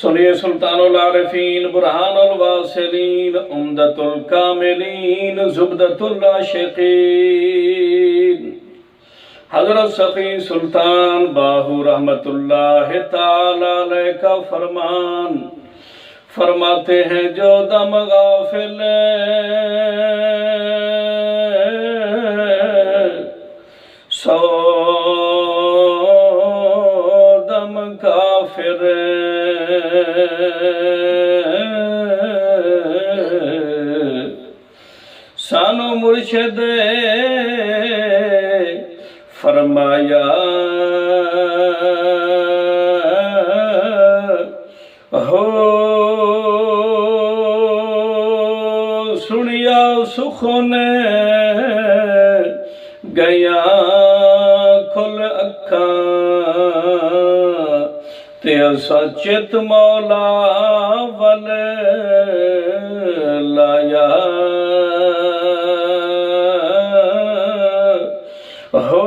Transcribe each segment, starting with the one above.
سنیے سلطان العارفین برہان الواصلین عمدۃ الکاملین زبدۃ العاشقین حضرت سخی سلطان باہو رحمت اللہ تعالی علیہ کا فرمان فرماتے ہیں جو دم غافل سو دم کافر سانو مرشد فرمایا ہو سنیا سخن گیا کھل اکھاں تے سچت مولا ول لایا ہو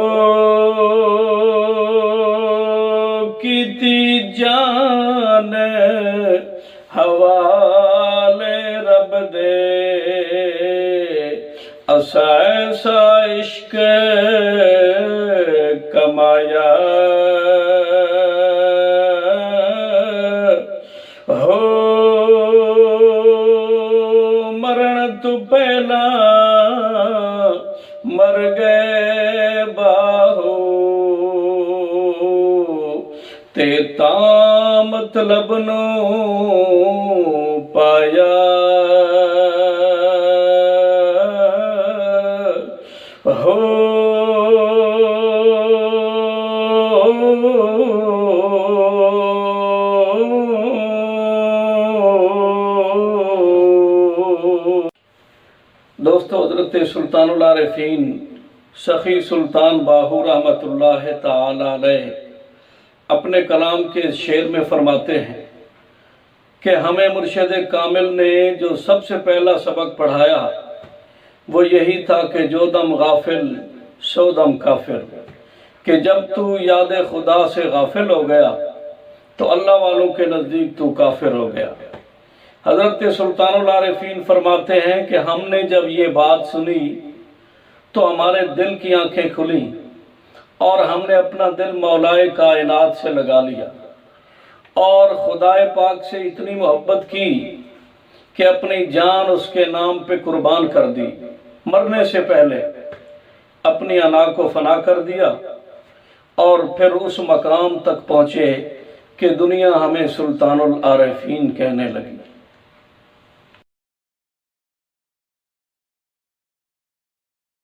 کیتی جان حوالے رب دے اسا ایسا عشق کمایا ہو مرن تو پہلا مر گئے باہو تے تاں مطلب نو پایا ہو دوستو حضرت سلطان العارفین سخی سلطان باہو رحمت اللہ تعالی علیہ اپنے کلام کے شعر میں فرماتے ہیں کہ ہمیں مرشد کامل نے جو سب سے پہلا سبق پڑھایا وہ یہی تھا کہ جو دم غافل سو دم کافر، کہ جب تو یاد خدا سے غافل ہو گیا تو اللہ والوں کے نزدیک تو کافر ہو گیا۔ حضرت سلطان العارفین فرماتے ہیں کہ ہم نے جب یہ بات سنی تو ہمارے دل کی آنکھیں کھلیں اور ہم نے اپنا دل مولائے کائنات سے لگا لیا اور خدائے پاک سے اتنی محبت کی کہ اپنی جان اس کے نام پہ قربان کر دی، مرنے سے پہلے اپنی انا کو فنا کر دیا اور پھر اس مقام تک پہنچے کہ دنیا ہمیں سلطان العارفین کہنے لگی۔